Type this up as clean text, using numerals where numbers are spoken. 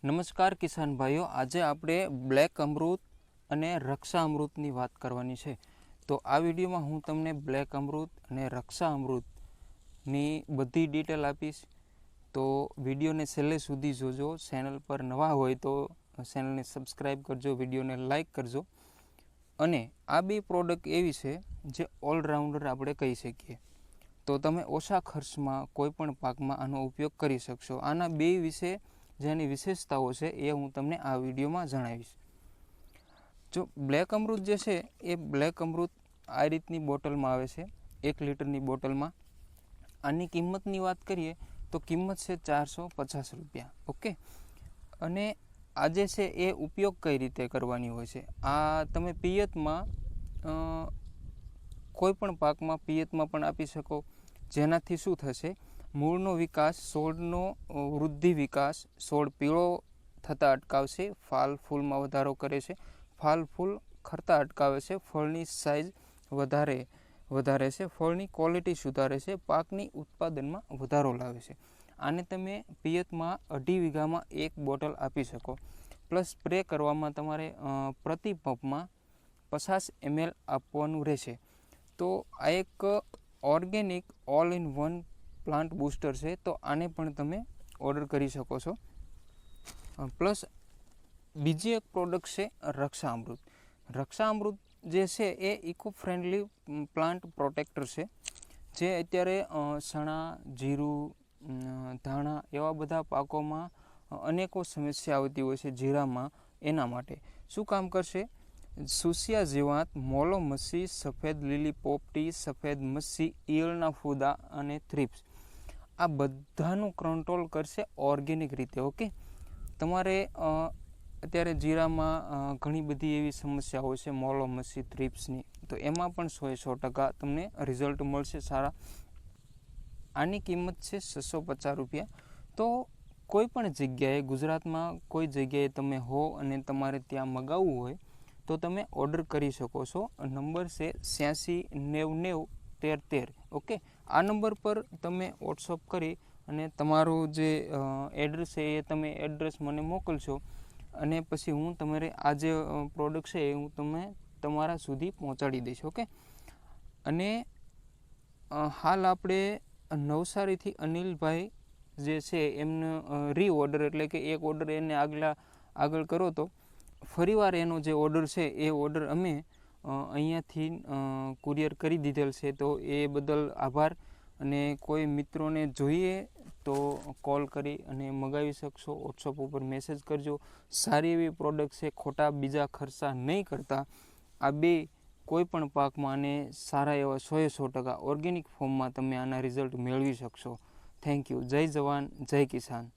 નમસ્કાર કિસાન ભાઈઓ, આજે આપણે બ્લેક અમૃત અને રક્ષા અમૃતની વાત કરવાની છે. તો આ વિડીયોમાં હું તમને બ્લેક અમૃત અને રક્ષા અમૃતની બધી ડિટેલ આપીશ. તો વિડીયોને છેલ્લે સુધી જોજો. ચેનલ પર નવા હોય તો ચેનલને સબસ્ક્રાઈબ કરજો, વિડીયોને લાઈક કરજો. અને આ બે પ્રોડક્ટ એવી છે જે ઓલરાઉન્ડર આપણે કહી શકીએ. તો તમે ઓછા ખર્ચમાં કોઈપણ પાકમાં આનો ઉપયોગ કરી શકશો. આના બે વિશે જેની વિશેષતાઓ છે એ હું તમને આ વિડીયોમાં જણાવીશ. જો બ્લેક અમૃત જે છે એ બ્લેક અમૃત આ રીતની બોટલમાં આવે છે, 1 લીટરની બોટલમાં. આની કિંમતની વાત કરીએ તો કિંમત છે 450 રૂપિયા. ઓકે. અને આ જે છે એ ઉપયોગ કઈ રીતે કરવાની હોય છે, આ તમે પિયતમાં કોઈ પણ પાકમાં પિયતમાં પણ આપી શકો. જેનાથી શું થશે, મૂળનો વિકાસ, છોડનો વૃદ્ધિ વિકાસ, છોડ પીળો થતાં અટકાવશે, ફાલ ફૂલમાં વધારો કરે છે, ફાલ ફૂલ ખરતા અટકાવે છે, ફળની સાઇઝ વધારે છે, ફળની ક્વોલિટી સુધારે છે, પાકની ઉત્પાદનમાં વધારો લાવે છે. આને તમે પિયતમાં 2.5 વીઘામાં 1 બોટલ આપી શકો. પ્લસ સ્પ્રે કરવામાં તમારે પ્રતિ પંપમાં 50 ml આપવાનું રહેશે. તો આ એક organic all in one plant booster છે. તો આને પણ તમે ઓર્ડર કરી શકો છો. પ્લસ બીજી એક પ્રોડક્ટ છે રક્ષા અમૃત. રક્ષા અમૃત જે છે એ ઇકો ફ્રેન્ડલી પ્લાન્ટ પ્રોટેક્ટર છે, જે અત્યારે ચણા, જીરું, ધાણા એવા બધા પાકોમાં અનેકો સમસ્યા આવતી હોય છે. જીરામાં એના માટે શું કામ કરશે, સુસિયા જીવાત, મોલો મસી, સફેદ લીલી પોપટી, સફેદ મસી, ઈયળના ફૂદા અને થ્રિપ્સ, આ બધાનું કંટ્રોલ કરશે ઓર્ગેનિક રીતે. ઓકે. તમારે અત્યારે જીરામાં ઘણી બધી એવી સમસ્યા હોય છે મોલો મસી, થ્રિપ્સની, તો એમાં પણ 100% તમને રિઝલ્ટ મળશે સારા. આની કિંમત છે 650 રૂપિયા. તો કોઈ પણ જગ્યાએ ગુજરાતમાં કોઈ જગ્યાએ તમે હો અને તમારે ત્યાં મગાવવું હોય તો તમે ઓર્ડર કરી શકો છો. નંબર છે 8690901313. ઓકે. આ નંબર પર તમે વોટ્સઅપ કરી અને તમારું જે એડ્રેસ છે એ તમે એડ્રેસ મને મોકલશો, અને પછી હું તમારે આ જે પ્રોડક્ટ છે એ હું તમારા સુધી પહોંચાડી દઈશ. ઓકે. અને હાલ આપણે નવસારીથી અનિલભાઈ જે છે એમને રીઓર્ડર, એટલે કે એક ઓર્ડર એને આગળ કરો તો ફરીવાર એનો જે ઓર્ડર છે એ ઓર્ડર અમે અહીંયાથી કુરિયર કરી દીધેલ છે. તો એ બદલ આભાર. અને કોઈ મિત્રોને જોઈએ તો કોલ કરી અને મગાવી શકશો. વોટ્સઅપ ઉપર મેસેજ કરજો. સારી એવી પ્રોડક્ટ છે, ખોટા બીજા ખર્ચા નહીં કરતા. આ બે કોઈ પણ પાકમાં અને સારા એવા 100% ઓર્ગેનિક ફોર્મમાં તમે આના રિઝલ્ટ મેળવી શકશો. Thank you. જય જવાન, જય કિસાન.